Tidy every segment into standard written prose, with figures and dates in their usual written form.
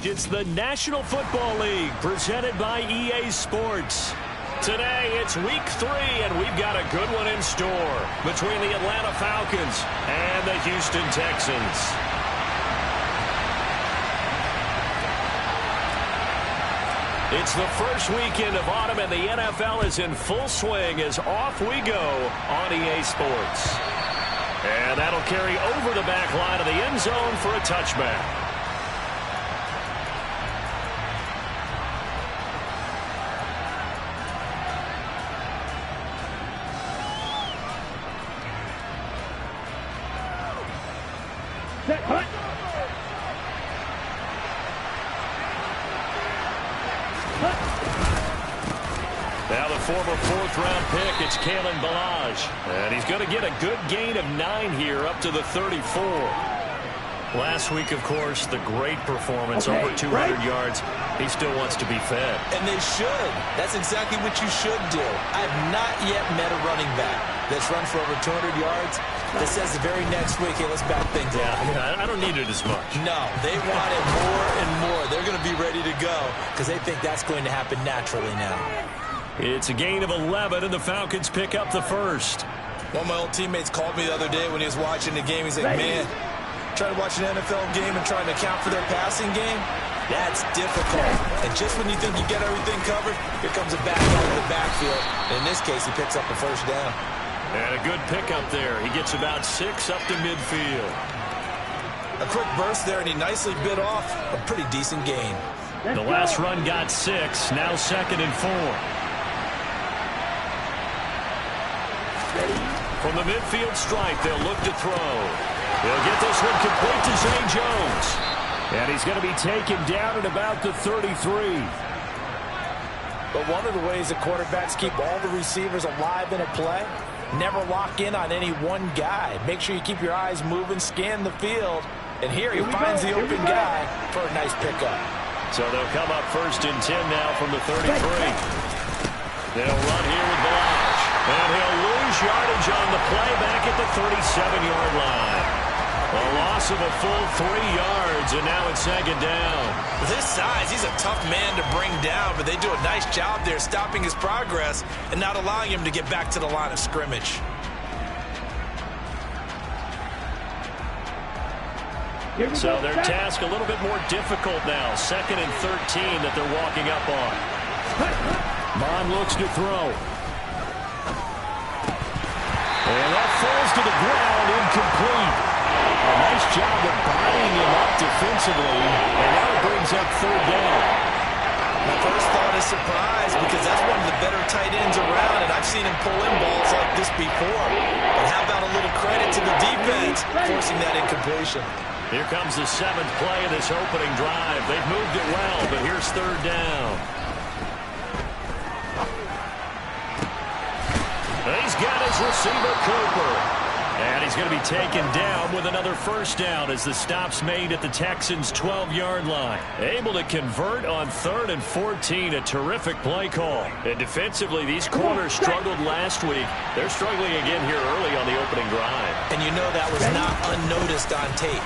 It's the National Football League presented by EA Sports. Today, it's week 3, and we've got a good one in store between the Atlanta Falcons and the Houston Texans. It's the first weekend of autumn, and the NFL is in full swing as off we go on EA Sports. And that'll carry over the back line of the end zone for a touchback. Now the former fourth-round pick, it's Kalen Ballage. And he's going to get a good gain of 9 here up to the 34. Last week, of course, the great performance, over 200 yards. He still wants to be fed. And they should. That's exactly what you should do. I have not yet met a running back that's run for over 200 yards that says the very next week, hey, let's back things up. Yeah, I don't need it as much. No, they want it more and more. They're going to be ready to go because they think that's going to happen naturally now. It's a gain of 11, and the Falcons pick up the first. One of my old teammates called me the other day when he was watching the game. He's like, man, trying to watch an NFL game and trying to account for their passing game, that's difficult. And just when you think you get everything covered, here comes a back out of the backfield. And in this case, he picks up the first down. And a good pickup there. He gets about 6 up to midfield. A quick burst there, and he nicely bit off a pretty decent gain. The last run got 6, now 2nd and 4. From the midfield stripe, they'll look to throw. They'll get this one complete to Zay Jones. And he's going to be taken down at about the 33. But one of the ways that quarterbacks keep all the receivers alive in a play, never lock in on any one guy. Make sure you keep your eyes moving, scan the field. And here he finds the open guy for a nice pickup. So they'll come up 1st and 10 now from the 33. They'll run here with Ballage. And he'll lose yardage on the play back at the 37-yard line. A loss of a full 3 yards, and now it's 2nd down. With his size, he's a tough man to bring down, but they do a nice job there stopping his progress and not allowing him to get back to the line of scrimmage. So their task a little bit more difficult now. 2nd and 13 that they're walking up on. Bond looks to throw. And that falls to the ground, incomplete. A nice job of bodying him up defensively, and now it brings up 3rd down. My first thought is surprise because that's one of the better tight ends around, and I've seen him pull in balls like this before. But how about a little credit to the defense forcing that incompletion? Here comes the 7th play of this opening drive. They've moved it well, but here's 3rd down. He's got his receiver, Cooper. And he's going to be taken down with another 1st down as the stop's made at the Texans' 12-yard line. Able to convert on 3rd and 14, a terrific play call. And defensively, these corners struggled last week. They're struggling again here early on the opening drive. And you know that was not unnoticed on tape.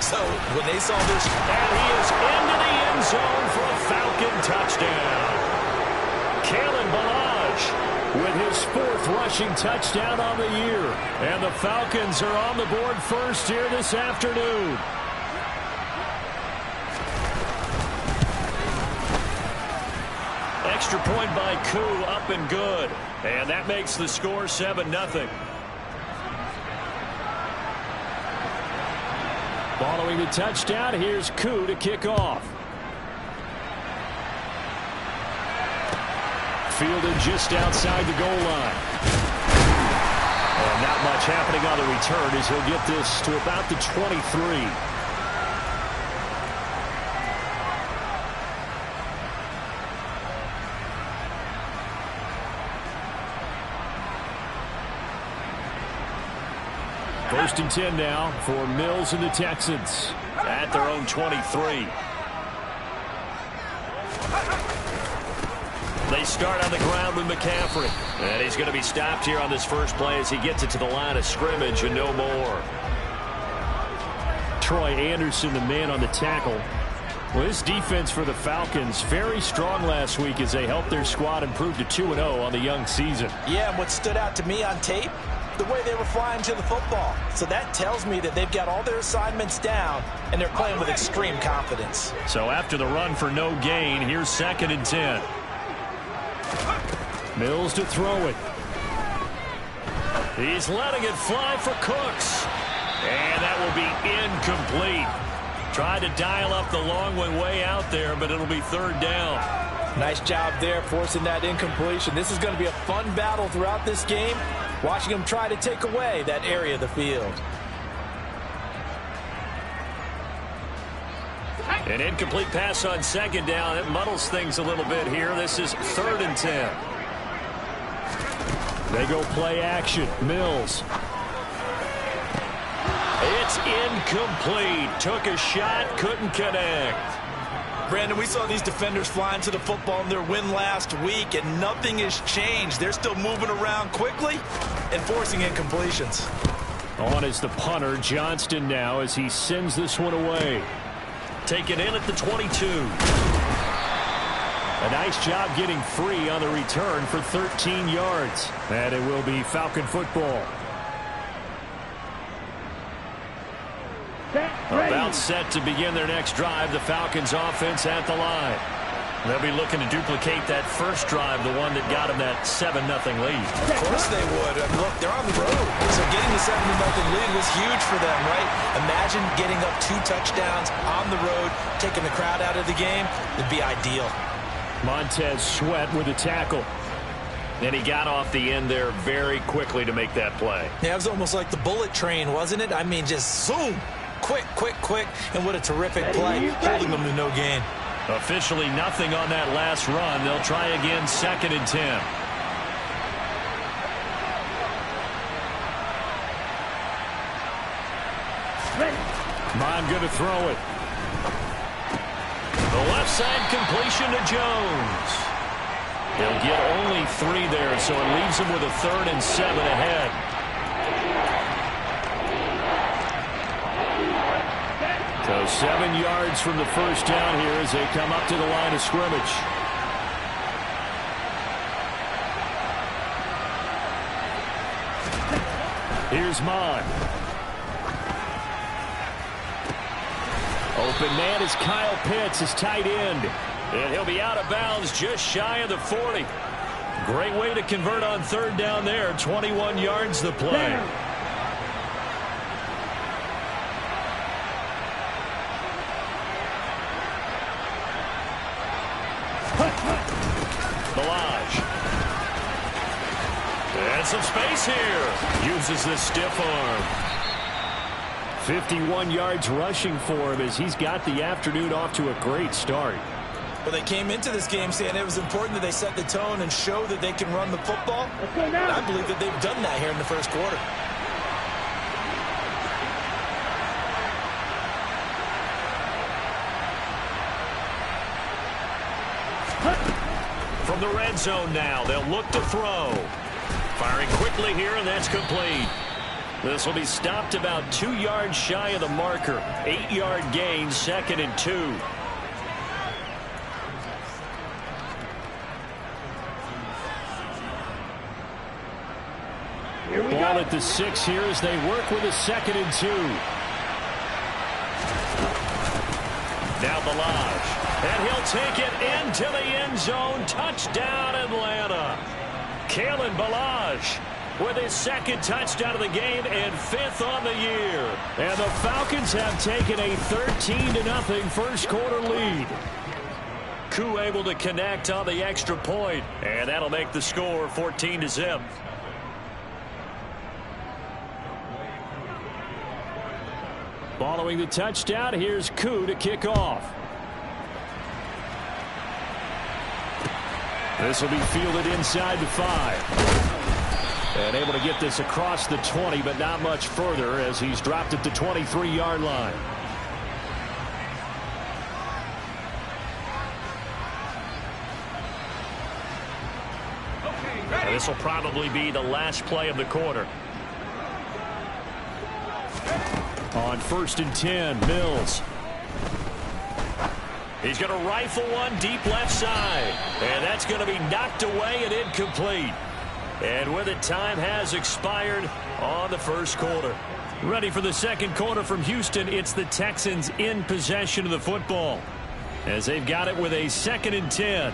So when they saw this... And he is into the end zone for a Falcon touchdown. Kalen Ballage with his 4th rushing touchdown on the year. And the Falcons are on the board first here this afternoon. Extra point by Koo, up and good. And that makes the score 7-0. Following the touchdown, here's Koo to kick off. Fielded just outside the goal line. And not much happening on the return as he'll get this to about the 23. First and 10 now for Mills and the Texans at their own 23. They start on the ground with McCaffrey. And he's going to be stopped here on this first play as he gets it to the line of scrimmage and no more. Troy Anderson, the man on the tackle. Well, this defense for the Falcons, very strong last week as they helped their squad improve to 2-0 on the young season. Yeah, and what stood out to me on tape, the way they were flying to the football. So that tells me that they've got all their assignments down, and they're playing with extreme confidence. So after the run for no gain, here's 2nd and 10. Mills to throw it. He's letting it fly for Cooks. And that will be incomplete. Tried to dial up the long one way out there, but it'll be 3rd down. Nice job there forcing that incompletion. This is going to be a fun battle throughout this game, watching them try to take away that area of the field. An incomplete pass on 2nd down. It muddles things a little bit here. This is 3rd and 10. They go play action. Mills. It's incomplete. Took a shot, couldn't connect. Brandon, we saw these defenders flying to the football in their win last week, and nothing has changed. They're still moving around quickly and forcing incompletions. On is the punter, Johnston, now as he sends this one away. Taken in at the 22. A nice job getting free on the return for 13 yards. And it will be Falcon football. About set to begin their next drive. The Falcons offense at the line. They'll be looking to duplicate that first drive, the one that got them that 7-0 lead. Of course they would. I mean, look, they're on the road. So getting the 7-0 lead was huge for them, right? Imagine getting up 2 touchdowns on the road, taking the crowd out of the game. It'd be ideal. Montez Sweat with a tackle. And he got off the end there very quickly to make that play. Yeah, it was almost like the bullet train, wasn't it? I mean, just zoom. Quick, quick, quick. And what a terrific play, holding them to no gain. Officially nothing on that last run. They'll try again, 2nd and 10. Mond going to throw it. The left side completion to Jones. They'll get only 3 there, so it leaves them with a 3rd and 7 ahead. So 7 yards from the first down here as they come up to the line of scrimmage. Here's Mond. Open man is Kyle Pitts, his tight end. And he'll be out of bounds just shy of the 40. Great way to convert on 3rd down there. 21 yards the play. Balaj. And some space here. Uses the stiff arm. 51 yards rushing for him as he's got the afternoon off to a great start. Well, they came into this game saying it was important that they set the tone and show that they can run the football. And I believe that they've done that here in the first quarter. From the red zone now, they'll look to throw. Firing quickly here, and that's complete. This will be stopped about 2 yards shy of the marker. 8-yard gain, 2nd and 2. Ball at the 6 here as they work with a 2nd and 2. Now Balaj. And he'll take it into the end zone. Touchdown, Atlanta. Kalen Balaj with his 2nd touchdown of the game and 5th on the year. And the Falcons have taken a 13-0 first quarter lead. Koo able to connect on the extra point, and that'll make the score 14-0. Following the touchdown, here's Koo to kick off. This will be fielded inside the 5. And able to get this across the 20, but not much further as he's dropped it to 23-yard line. And this will probably be the last play of the quarter. On 1st and 10, Mills. He's going to rifle one deep left side. And that's going to be knocked away and incomplete. And with it, time has expired on the first quarter. Ready for the second quarter from Houston. It's the Texans in possession of the football, as they've got it with a 2nd and 10.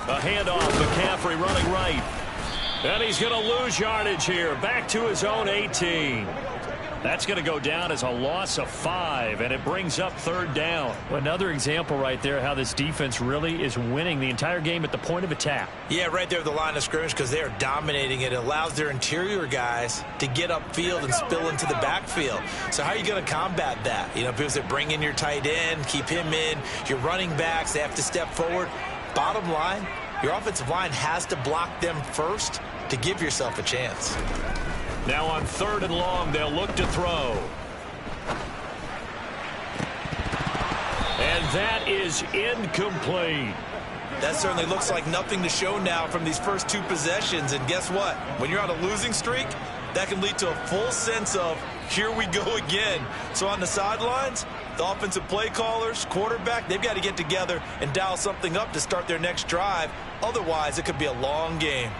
A handoff, McCaffrey running right. And he's going to lose yardage here. Back to his own 18. That's going to go down as a loss of 5, and it brings up 3rd down. Another example right there how this defense really is winning the entire game at the point of attack. Yeah, right there at the line of scrimmage, because they are dominating it. It allows their interior guys to get upfield and spill into the backfield. So how are you going to combat that? You know, because they bring in your tight end, keep him in. Your running backs, they have to step forward. Bottom line, your offensive line has to block them first to give yourself a chance. Now on 3rd and long, they'll look to throw. And that is incomplete. That certainly looks like nothing to show now from these first 2 possessions. And guess what? When you're on a losing streak, that can lead to a full sense of, here we go again. So on the sidelines, the offensive play callers, quarterback, they've got to get together and dial something up to start their next drive. Otherwise, it could be a long game.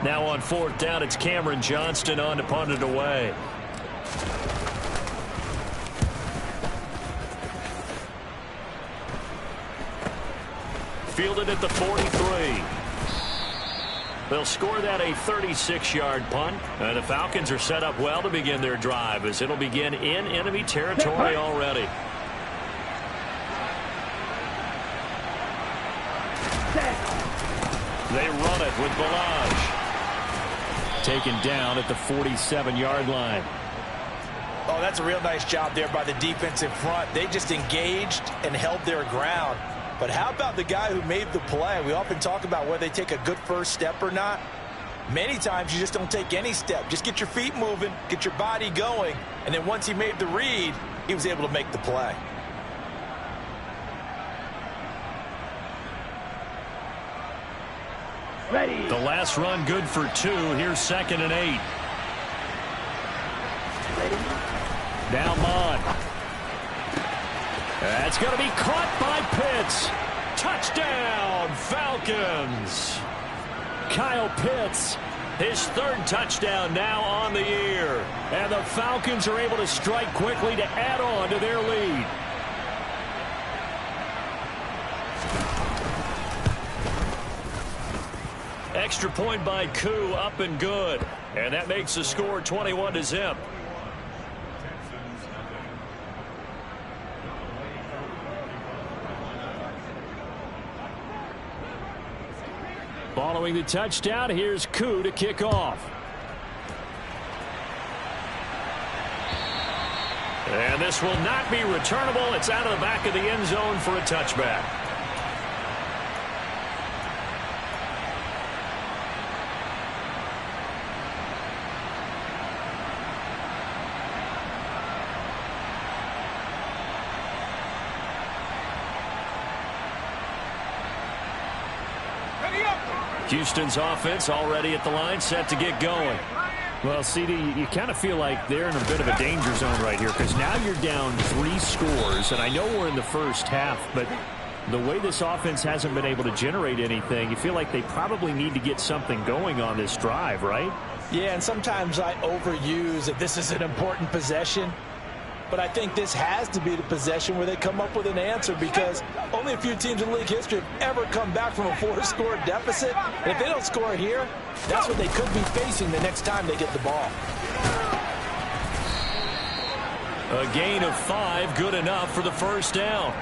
Now on 4th down, it's Cameron Johnston on to punt it away. Fielded at the 43. They'll score that a 36-yard punt. And the Falcons are set up well to begin their drive, as it'll begin in enemy territory already. They run it with Balaj. Taken down at the 47-yard line. Oh, that's a real nice job there by the defensive front. They just engaged and held their ground. But how about the guy who made the play? We often talk about whether they take a good first step or not. Many times you just don't take any step. Just get your feet moving, get your body going, and then once he made the read, he was able to make the play. Ready. The last run good for 2. Here's 2nd and 8. Ready. Now Mond. That's going to be caught by Pitts. Touchdown, Falcons. Kyle Pitts, his 3rd touchdown now on the year. And the Falcons are able to strike quickly to add on to their lead. Extra point by Koo, up and good. And that makes the score 21-0. Following the touchdown, here's Koo to kick off. And this will not be returnable. It's out of the back of the end zone for a touchback. Houston's offense already at the line, set to get going. Well, CD, you kind of feel like they're in a bit of a danger zone right here, because now you're down 3 scores, and I know we're in the first half, but the way this offense hasn't been able to generate anything, you feel like they probably need to get something going on this drive, right? Yeah, and sometimes I overuse that this is an important possession. But I think this has to be the possession where they come up with an answer, because only a few teams in league history have ever come back from a 4-score deficit. And if they don't score here, that's what they could be facing the next time they get the ball. A gain of 5, good enough for the first down.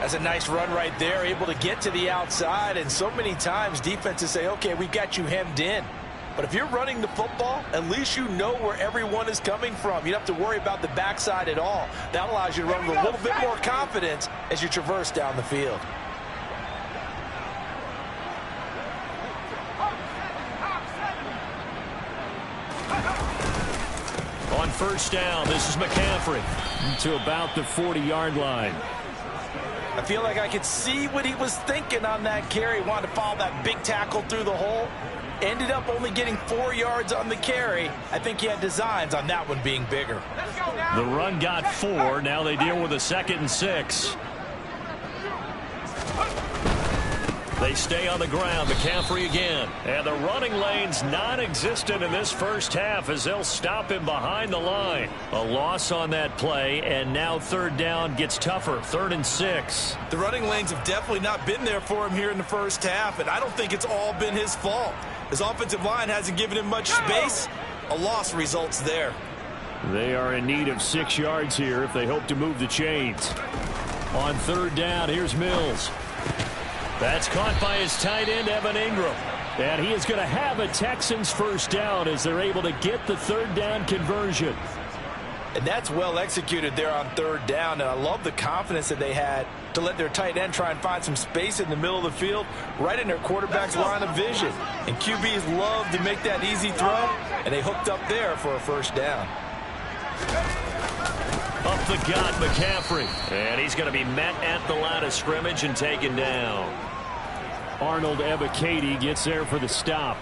That's a nice run right there, able to get to the outside. And so many times defenses say, okay, we've got you hemmed in. But if you're running the football, at least you know where everyone is coming from. You don't have to worry about the backside at all. That allows you to run with a little bit more confidence as you traverse down the field. first down. This is McCaffrey to about the 40-yard line. I feel like I could see what he was thinking on that carry. Wanted to follow that big tackle through the hole. Ended up only getting 4 yards on the carry. I think he had designs on that one being bigger. The run got 4. Now they deal with a 2nd and 6. They stay on the ground. McCaffrey again. And the running lane's non-existent in this first half as they'll stop him behind the line. A loss on that play, and now 3rd down gets tougher. 3rd and 6. The running lanes have definitely not been there for him here in the first half, and I don't think it's all been his fault. His offensive line hasn't given him much space. A loss results there. They are in need of 6 yards here if they hope to move the chains. On 3rd down, here's Mills. That's caught by his tight end, Evan Ingram. And he is going to have a Texans first down as they're able to get the 3rd down conversion. And that's well executed there on 3rd down. And I love the confidence that they had to let their tight end try and find some space in the middle of the field, right in their quarterback's line of vision. And QBs love to make that easy throw, and they hooked up there for a first down. Up the gut, McCaffrey. And he's going to be met at the line of scrimmage and taken down. Arnold Ebiketie gets there for the stop.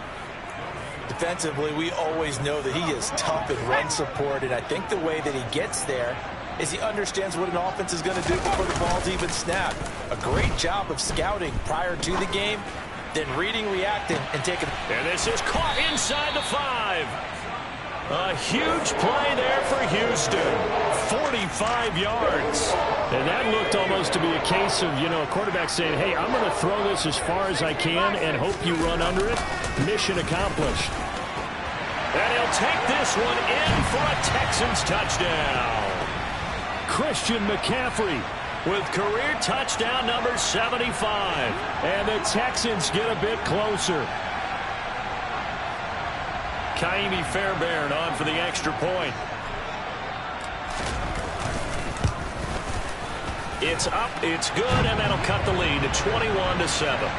Defensively, we always know that he is tough in run support, and I think the way that he gets there is he understands what an offense is going to do before the ball's even snapped. A great job of scouting prior to the game, then reading, reacting, and taking. And this is caught inside the 5. A huge play there for Houston. 45 yards. And that looked almost to be a case of, a quarterback saying, hey, I'm going to throw this as far as I can and hope you run under it. Mission accomplished. And he'll take this one in for a Texans touchdown. Christian McCaffrey with career touchdown number 75. And the Texans get a bit closer. Kaimi Fairbairn on for the extra point. It's up, it's good, and that'll cut the lead to 21-7.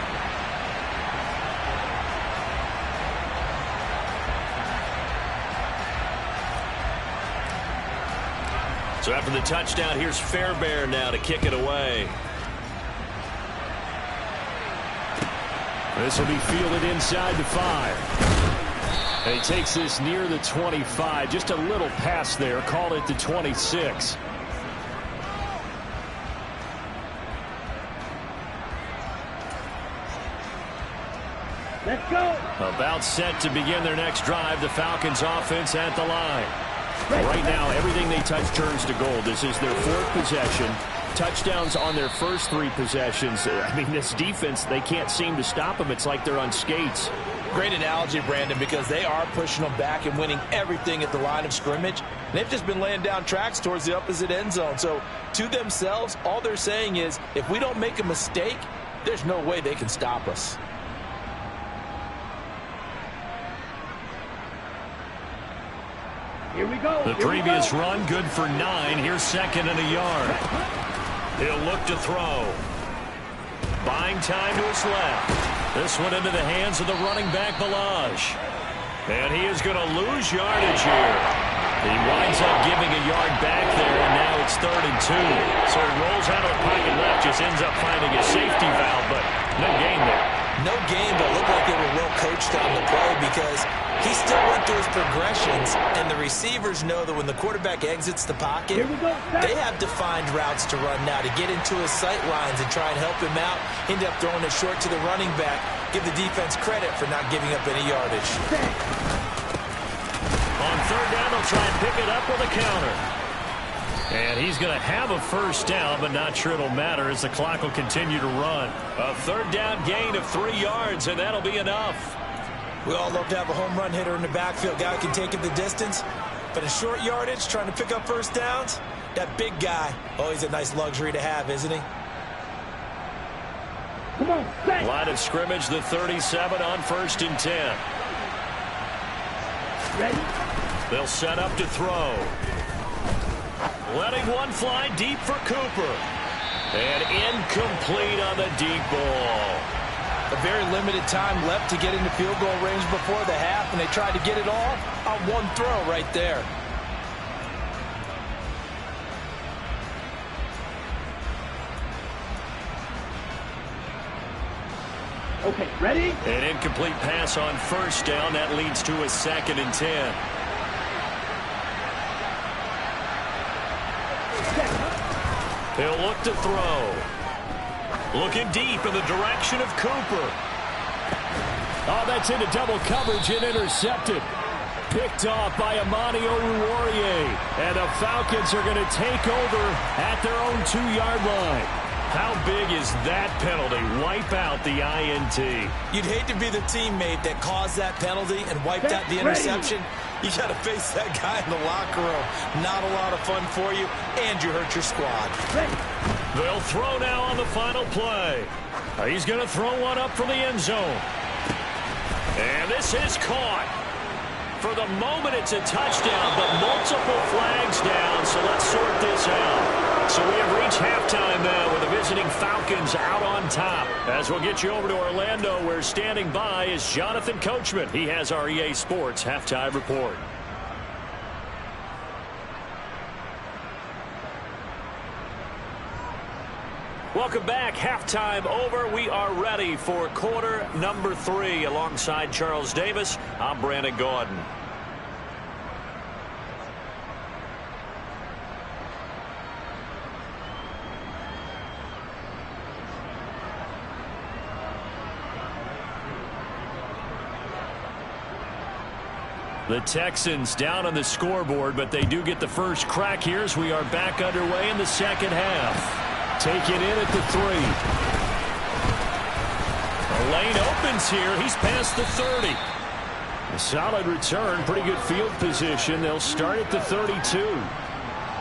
So after the touchdown, here's Fairbairn now to kick it away. This will be fielded inside the 5. And he takes this near the 25. Just a little pass there. Called it the 26. Let's go. About set to begin their next drive. The Falcons offense at the line. Right now, everything they touch turns to gold. This is their 4th possession. Touchdowns on their first 3 possessions. I mean, this defense, they can't seem to stop them. It's like they're on skates. Great analogy, Brandon, because they are pushing them back and winning everything at the line of scrimmage. They've just been laying down tracks towards the opposite end zone. So to themselves, all they're saying is, if we don't make a mistake, there's no way they can stop us. Here we go. The previous run, good for 9. Here's 2nd and a yard. He'll look to throw. Buying time to his left. This one into the hands of the running back, Balaj. And he is going to lose yardage here. He winds up giving a yard back there, and now it's 3rd and 2. So he rolls out of the pocket left, just ends up finding a safety valve, but no gain there. No gain, but looked like they were well coached on the play because he still went through his progressions, and the receivers know that when the quarterback exits the pocket, they have defined routes to run now to get into his sight lines and try and help him out. End up throwing it short to the running back. Give the defense credit for not giving up any yardage. On 3rd down, they'll try and pick it up with a counter. And he's going to have a first down, but not sure it'll matter as the clock will continue to run. A 3rd down gain of 3 yards, and that'll be enough. We all love to have a home run hitter in the backfield. Guy who can take it the distance. But in short yardage, trying to pick up first downs, that big guy, always a nice luxury to have, isn't he? Come on, Line of scrimmage, the 37 on 1st and 10. ready? They'll set up to throw. Letting one fly deep for Cooper. And incomplete on the deep ball. A very limited time left to get into field goal range before the half, and they tried to get it all on one throw right there. Okay, ready? An incomplete pass on first down. That leads to a 2nd and 10. He'll look to throw. Looking deep in the direction of Cooper. Oh, that's into double coverage and intercepted. Picked off by Amani Oruwariye. And the Falcons are going to take over at their own 2-yard line. How big is that penalty? Wipe out the INT. You'd hate to be the teammate that caused that penalty and wiped out the interception. You got to face that guy in the locker room. Not a lot of fun for you, and you hurt your squad. They'll throw now on the final play. He's going to throw one up from the end zone. And this is caught. For the moment, it's a touchdown, but multiple flags down, so let's sort this out. So we have reached halftime now with the visiting Falcons out on top. As we'll get you over to Orlando, where standing by is Jonathan Coachman. He has our EA Sports halftime report. Welcome back. Halftime over. We are ready for quarter number 3. Alongside Charles Davis, I'm Brandon Gaudin. The Texans down on the scoreboard, but they do get the first crack here as we are back underway in the second half. Take it in at the 3. The lane opens here. He's past the 30. A solid return. Pretty good field position. They'll start at the 32.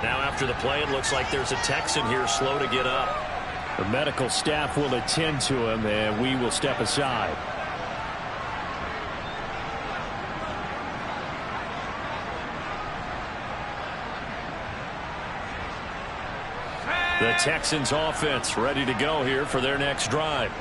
Now after the play, it looks like there's a Texan here slow to get up. The medical staff will attend to him, and we will step aside. The Texans offense ready to go here for their next drive.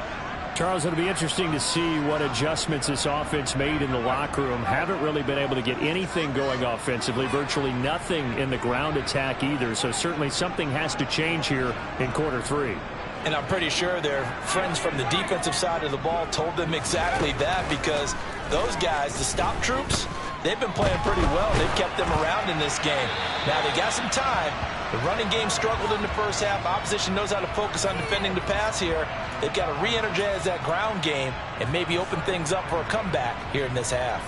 Charles, it'll be interesting to see what adjustments this offense made in the locker room. Haven't really been able to get anything going offensively, virtually nothing in the ground attack either. So certainly something has to change here in quarter 3. And I'm pretty sure their friends from the defensive side of the ball told them exactly that, because those guys, the stop troops, they've been playing pretty well. They've kept them around in this game. Now they got some time. The running game struggled in the first half. Opposition knows how to focus on defending the pass here. They've got to re-energize that ground game and maybe open things up for a comeback here in this half.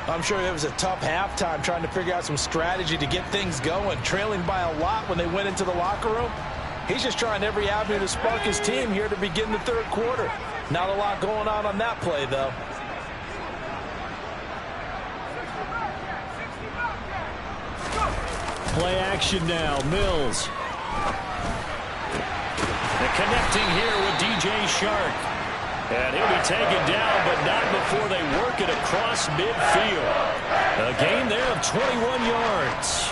I'm sure it was a tough halftime trying to figure out some strategy to get things going. Trailing by a lot when they went into the locker room. He's just trying every avenue to spark his team here to begin the third quarter. Not a lot going on that play, though. Play action now. Mills. And connecting here with DJ Shark. And he'll be taken down, but not before they work it across midfield. A gain there of 21 yards.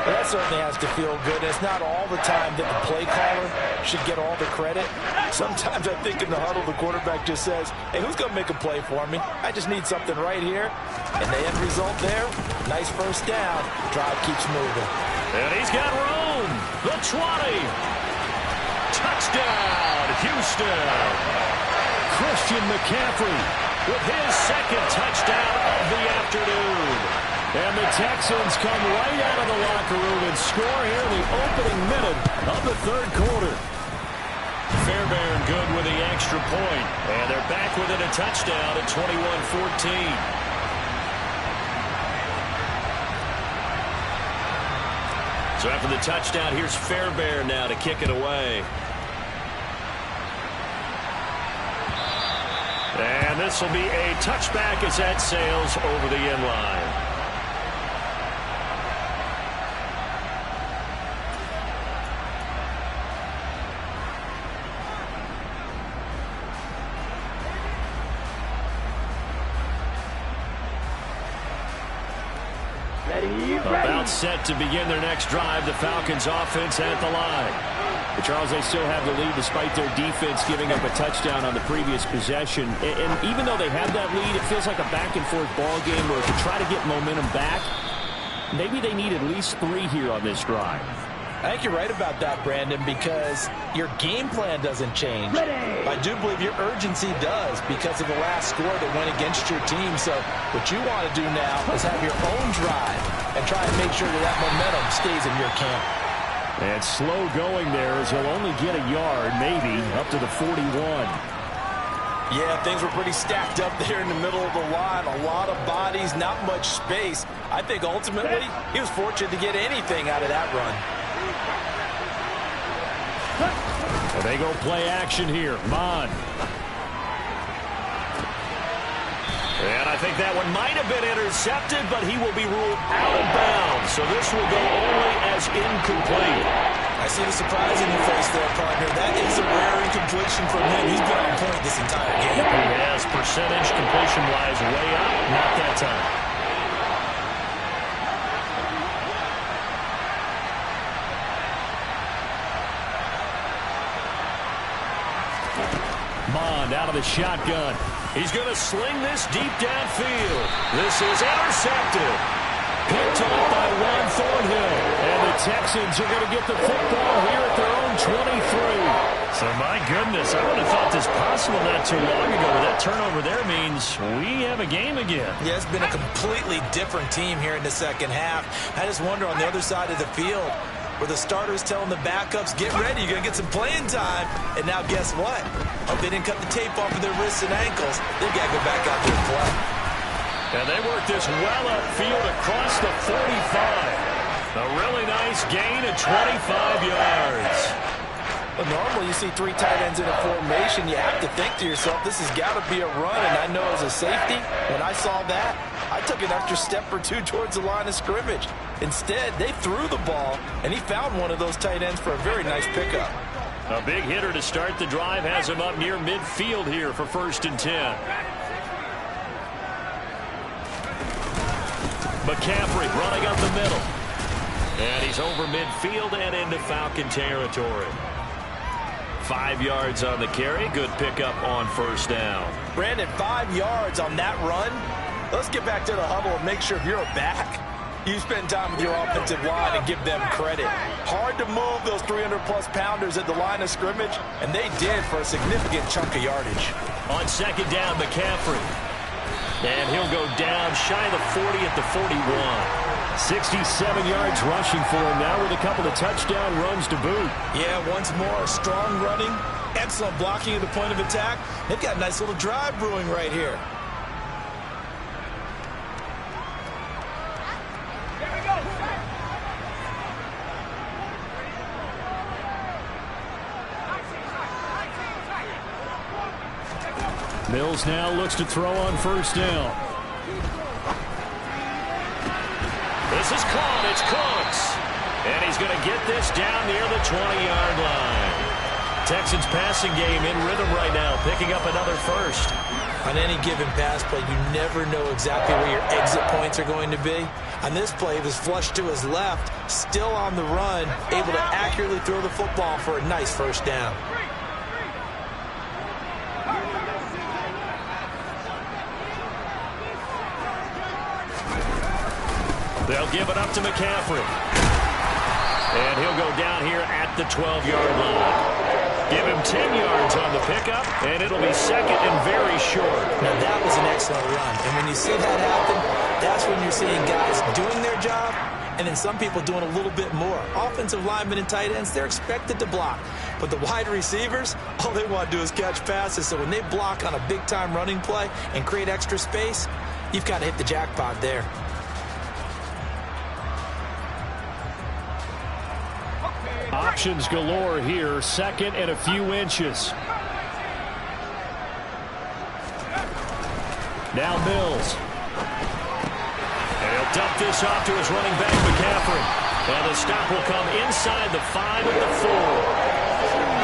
That certainly has to feel good. It's not all the time that the play caller should get all the credit. Sometimes I think in the huddle, the quarterback just says, hey, who's going to make a play for me? I just need something right here. And the end result there, nice first down. Drive keeps moving. And he's got room. The 20. Touchdown, Houston. Christian McCaffrey with his second touchdown of the afternoon. And the Texans come right out of the locker room and score here in the opening minute of the third quarter. Fairbairn good with the extra point. And they're back within a touchdown at 21-14. So after the touchdown, here's Fairbairn now to kick it away. And this will be a touchback as that sails over the end line. About set to begin their next drive. The Falcons offense at the line. But Charles, they still have the lead despite their defense giving up a touchdown on the previous possession. And even though they have that lead, it feels like a back-and-forth ball game where to try to get momentum back, maybe they need at least 3 here on this drive. I think you're right about that, Brandon, because your game plan doesn't change. I do believe your urgency does because of the last score that went against your team. So what you want to do now is have your own drive and try and make sure that momentum stays in your camp. And slow going there as he'll only get a yard, maybe, up to the 41. Yeah, things were pretty stacked up there in the middle of the line. A lot of bodies, not much space. I think ultimately he was fortunate to get anything out of that run. And they go play action here. Mon. And I think that one might have been intercepted, but he will be ruled out of bounds. So this will go only as incomplete. I see the surprise in your face there, partner. That is a rare incompletion from him. He's been on point this entire game. He has percentage completion-wise way up. Not that time. Mond out of the shotgun. He's going to sling this deep downfield. This is intercepted. Picked off by Ron Thornhill. And the Texans are going to get the football here at their own 23. So, my goodness, I would have thought this possible not too long ago. But that turnover there means we have a game again. Yeah, it's been a completely different team here in the second half. I just wonder on the other side of the field, where the starters telling the backups, get ready, you're going to get some playing time. And now guess what? Hope they didn't cut the tape off of their wrists and ankles. They've got to go back out there and play. And they work this well upfield across the 45. A really nice gain of 25 yards. Well, normally you see three tight ends in a formation. You have to think to yourself, this has got to be a run. And I know as a safety, when I saw that, I took an extra step or two towards the line of scrimmage. Instead, they threw the ball, and he found one of those tight ends for a very nice pickup. A big hitter to start the drive has him up near midfield here for 1st and 10. McCaffrey running up the middle. And he's over midfield and into Falcon territory. 5 yards on the carry. Good pickup on 1st down. Brandon, 5 yards on that run. Let's get back to the huddle and make sure if you're back, you spend time with your offensive line and give them credit. Hard to move those 300-plus pounders at the line of scrimmage, and they did for a significant chunk of yardage. On 2nd down, McCaffrey. And he'll go down shy of the 40 at the 41. 67 yards rushing for him now with a couple of touchdown runs to boot. Yeah, once more, strong running, excellent blocking at the point of attack. They've got a nice little drive brewing right here. Mills now looks to throw on 1st down. This is caught. It's Cooks. And he's going to get this down near the 20-yard line. Texans passing game in rhythm right now, picking up another 1st. On any given pass play, you never know exactly where your exit points are going to be. On this play, he was flushed to his left, still on the run, able to accurately throw the football for a nice 1st down. They'll give it up to McCaffrey. And he'll go down here at the 12-yard line. Give him 10 yards on the pickup, and it'll be 2nd and very short. Now, that was an excellent run. And when you see that happen, that's when you're seeing guys doing their job, and then some people doing a little bit more. Offensive linemen and tight ends, they're expected to block. But the wide receivers, all they want to do is catch passes. So when they block on a big-time running play and create extra space, you've got to hit the jackpot there. Options galore here. 2nd and a few inches. Now Mills. And he'll dump this off to his running back, McCaffrey. And the stop will come inside the 5 at the 4.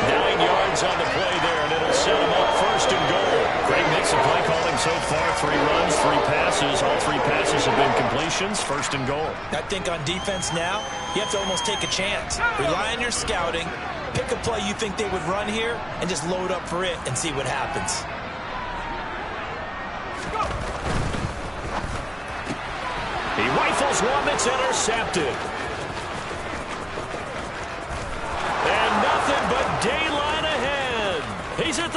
9 yards on the play there, and it'll set him up 1st and goal. Great mix of play calling so far. 3 runs, 3 passes. All 3 passes have been completions. 1st and goal. I think on defense now, you have to almost take a chance. Rely on your scouting. Pick a play you think they would run here and just load up for it and see what happens. He rifles one that's intercepted.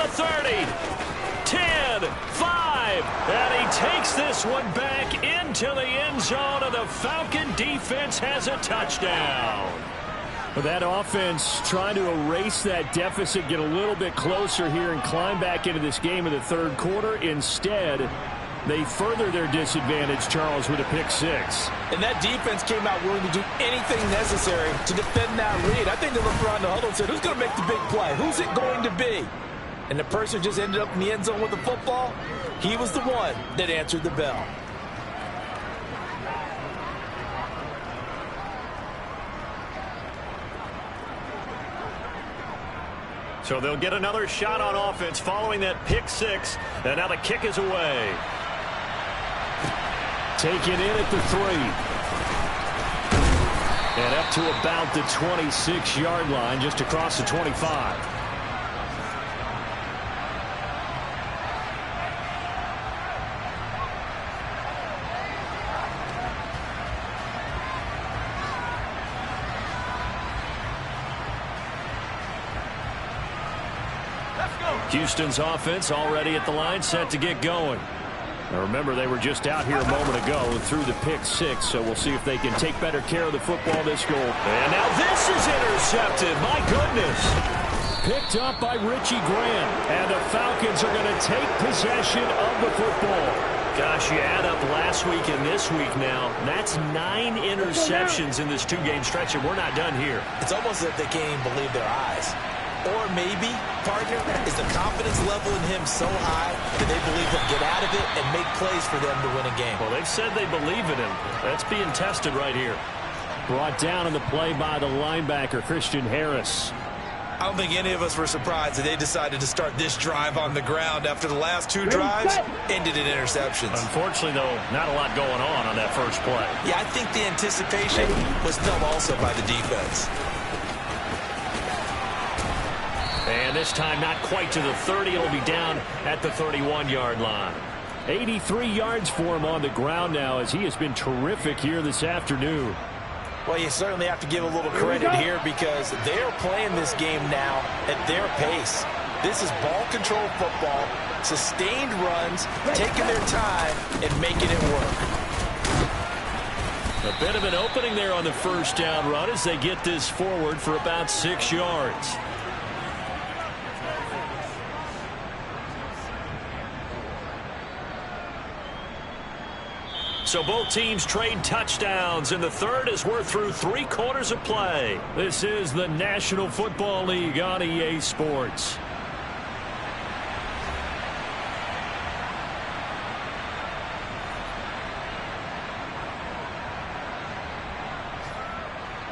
the 30, 10, 5, and he takes this one back into the end zone, and the Falcon defense has a touchdown. Well, that offense trying to erase that deficit, get a little bit closer here, and climb back into this game in the third quarter. Instead, they further their disadvantage, Charles, with a pick six. And that defense came out willing to do anything necessary to defend that lead. I think they looked around the huddle and said, who's going to make the big play? Who's it going to be? And the person just ended up in the end zone with the football. He was the one that answered the bell. So they'll get another shot on offense following that pick six. And now the kick is away. Taken in at the 3. And up to about the 26-yard line, just across the 25. Houston's offense already at the line, set to get going. Now remember, they were just out here a moment ago through the pick six, so we'll see if they can take better care of the football this goal. And now this is intercepted. My goodness. Picked up by Richie Graham. And the Falcons are going to take possession of the football. Gosh, you add up last week and this week now. That's 9 interceptions in this two-game stretch, and we're not done here. It's almost as if they can't even believe their eyes. Or maybe, partner, is the confidence level in him so high that they believe he'll get out of it and make plays for them to win a game. Well, they've said they believe in him. That's being tested right here. Brought down in the play by the linebacker, Christian Harris. I don't think any of us were surprised that they decided to start this drive on the ground after the last 2 drives ended in interceptions. Unfortunately, though, not a lot going on that first play. Yeah, I think the anticipation was felt also by the defense. And this time not quite to the 30. It'll be down at the 31-yard line. 83 yards for him on the ground now, as he has been terrific here this afternoon. Well, you certainly have to give a little credit here because they're playing this game now at their pace. This is ball control football, sustained runs, taking their time and making it work. A bit of an opening there on the first down run as they get this forward for about 6 yards. So both teams trade touchdowns in the third as we're through 3 quarters of play. This is the National Football League on EA Sports.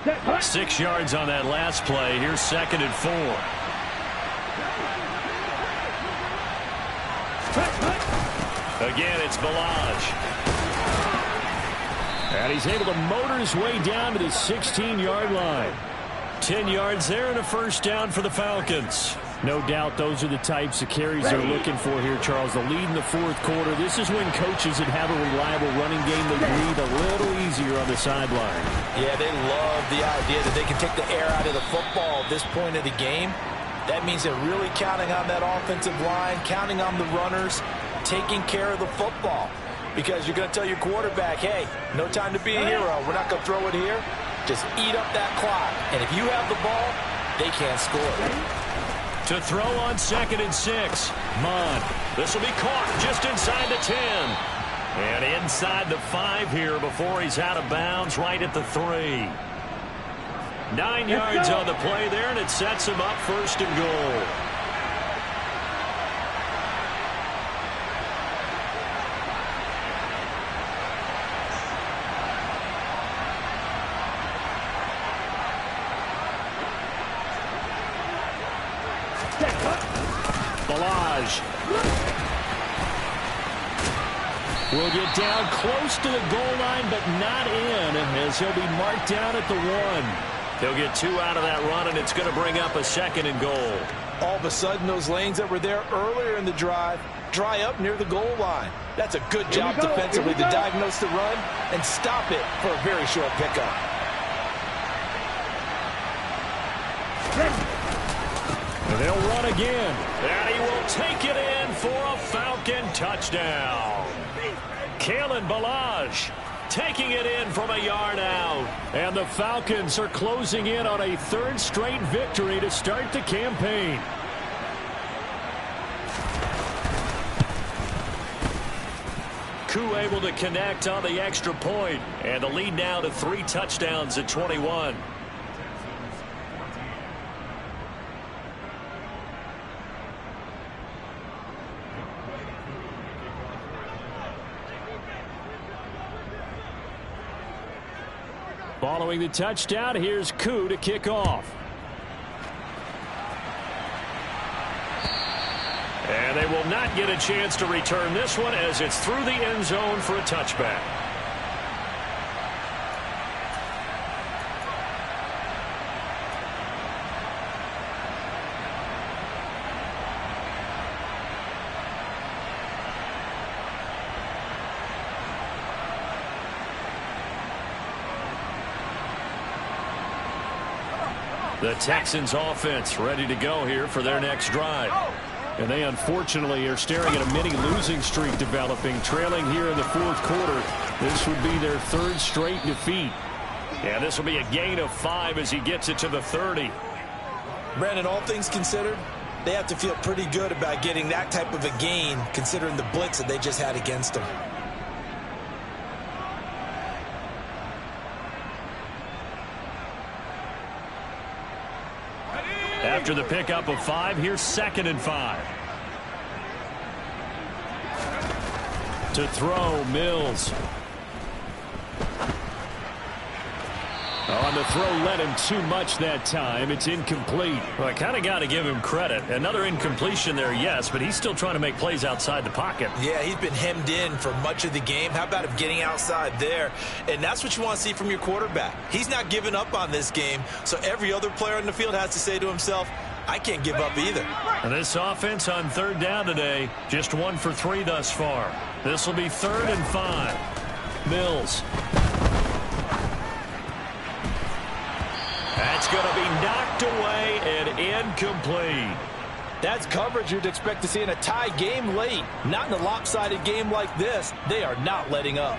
Set. 6 yards on that last play. Here's 2nd and 4. Again, it's Balaj. And he's able to motor his way down to the 16-yard line. 10 yards there and a first down for the Falcons. No doubt those are the types of carries they're looking for here, Charles. The lead in the fourth quarter. This is when coaches that have a reliable running game, they breathe a little easier on the sideline. Yeah, they love the idea that they can take the air out of the football at this point of the game. That means they're really counting on that offensive line, counting on the runners, taking care of the football. Because you're going to tell your quarterback, hey, no time to be a hero. We're not going to throw it here. Just eat up that clock. And if you have the ball, they can't score. To throw on 2nd and 6. Mond. This will be caught just inside the 10. And inside the 5 here before he's out of bounds right at the 3. 9 yards on the play there, and it sets him up 1st and goal. Balaj will get down close to the goal line, but not in, as he'll be marked down at the 1. They'll get 2 out of that run, and it's going to bring up a 2nd and goal. All of a sudden, those lanes that were there earlier in the drive dry up near the goal line. That's a good job defensively to diagnose the run and stop it for a very short pickup. And they'll run again. And he will take it in for a Falcon touchdown. Kalen Ballage taking it in from a yard out. And the Falcons are closing in on a third straight victory to start the campaign. Koo able to connect on the extra point. And the lead now to 3 touchdowns at 21. Following the touchdown, here's Koo to kick off. And they will not get a chance to return this one as it's through the end zone for a touchback. The Texans offense ready to go here for their next drive. And they unfortunately are staring at a mini losing streak developing, trailing here in the fourth quarter. This would be their third straight defeat. And this will be a gain of 5 as he gets it to the 30. Brandon, all things considered, they have to feel pretty good about getting that type of a gain considering the blitz that they just had against them. After the pickup of 5, here's 2nd and 5. To throw, Mills. On the throw, led him too much that time. It's incomplete. Well, I kind of got to give him credit. Another incompletion there, yes, but he's still trying to make plays outside the pocket. Yeah, he's been hemmed in for much of the game. How about him getting outside there? And that's what you want to see from your quarterback. He's not giving up on this game, so every other player on the field has to say to himself, I can't give up either. And this offense on 3rd down today, just 1 for 3 thus far. This will be 3rd and 5. Mills. That's going to be knocked away and incomplete. That's coverage you'd expect to see in a tie game late. Not in a lopsided game like this. They are not letting up.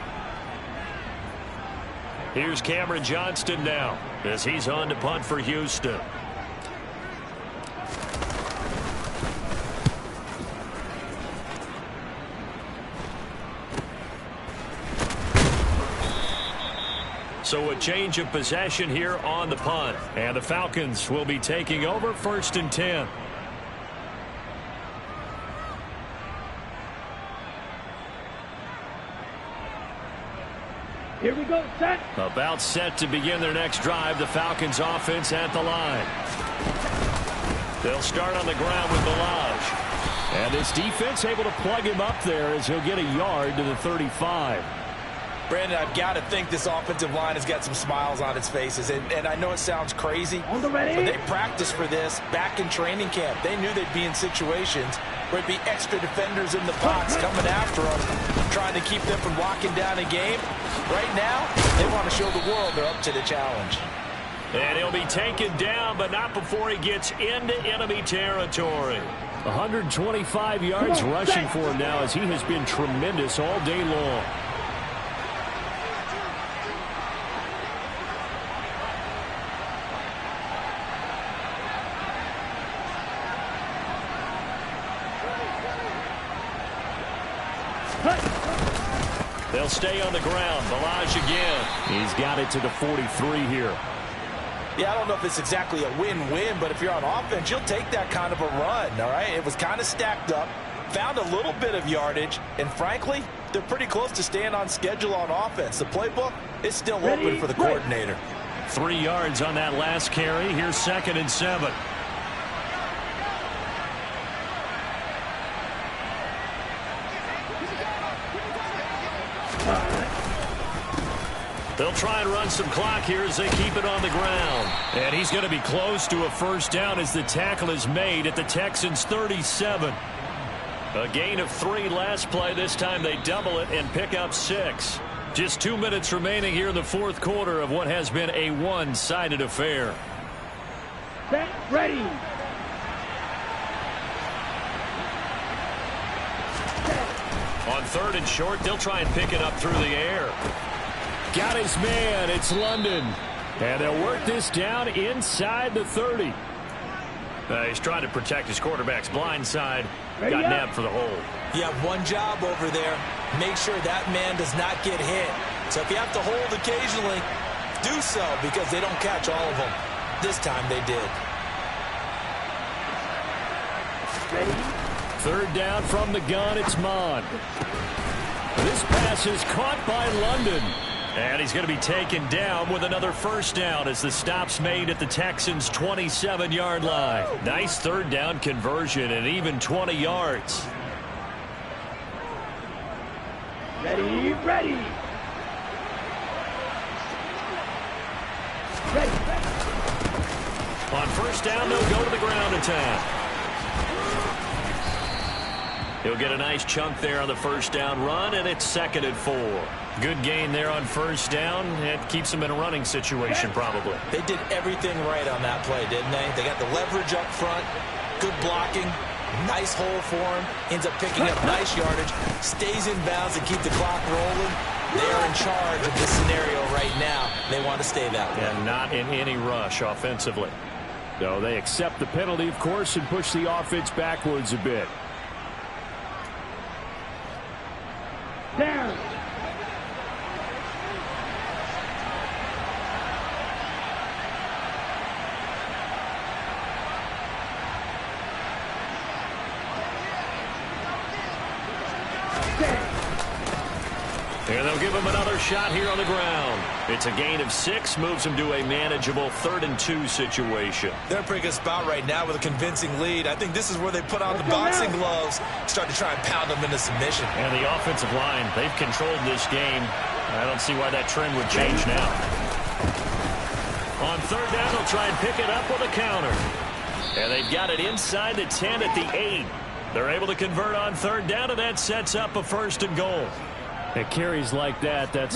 Here's Cameron Johnston now as he's on to punt for Houston. So a change of possession here on the punt. And the Falcons will be taking over 1st and 10. Here we go, set. About set to begin their next drive. The Falcons offense at the line. They'll start on the ground with Ballage. And this defense able to plug him up there as he'll get a yard to the 35. Brandon, I've got to think this offensive line has got some smiles on its faces. And I know it sounds crazy, but they practiced for this back in training camp. They knew they'd be in situations where it'd be extra defenders in the box coming after them, trying to keep them from locking down a game. Right now, they want to show the world they're up to the challenge. And he'll be taken down, but not before he gets into enemy territory. 125 yards rushing for him now as he has been tremendous all day long. They'll stay on the ground. Ballage again. He's got it to the 43 here. Yeah, I don't know if it's exactly a win-win, but if you're on offense, you'll take that kind of a run, all right? It was kind of stacked up, found a little bit of yardage, and frankly, they're pretty close to staying on schedule on offense. The playbook is still open for the coordinator. 3 yards on that last carry. Here's 2nd and 7. They'll try and run some clock here as they keep it on the ground. And he's going to be close to a 1st down as the tackle is made at the Texans' 37. A gain of 3 last play. This time they double it and pick up 6. Just 2 minutes remaining here in the 4th quarter of what has been a one-sided affair. Set, ready. On 3rd and short, they'll try and pick it up through the air. Got his man. It's London. And they'll work this down inside the 30. He's trying to protect his quarterback's blind side. Got nabbed for the hold. You have one job over there. Make sure that man does not get hit. So if you have to hold occasionally, do so because they don't catch all of them. This time they did. Ready? 3rd down from the gun. It's Mon. This pass is caught by London. And he's going to be taken down with another 1st down as the stop's made at the Texans' 27-yard line. Nice 3rd down conversion and even 20 yards. Ready, ready. Ready. On 1st down, they'll go to the ground attack. He'll get a nice chunk there on the 1st down run, and it's 2nd and 4. Good gain there on 1st down. It keeps them in a running situation, probably. They did everything right on that play, didn't they? They got the leverage up front, good blocking, nice hole for him, ends up picking up nice yardage, stays in bounds and keep the clock rolling. They are in charge of this scenario right now. They want to stay that way. And not in any rush offensively. So they accept the penalty, of course, and push the offense backwards a bit. Down. And they'll give him another shot here on the ground. It's a gain of 6, moves him to a manageable 3rd and 2 situation. They're in a pretty good spot right now with a convincing lead. I think this is where they put on the boxing gloves, start to try and pound them into submission. And the offensive line, they've controlled this game. I don't see why that trend would change now. On 3rd down, they'll try and pick it up with a counter. And they've got it inside the 10 at the 8. They're able to convert on 3rd down, and that sets up a 1st and goal. It carries like that. That's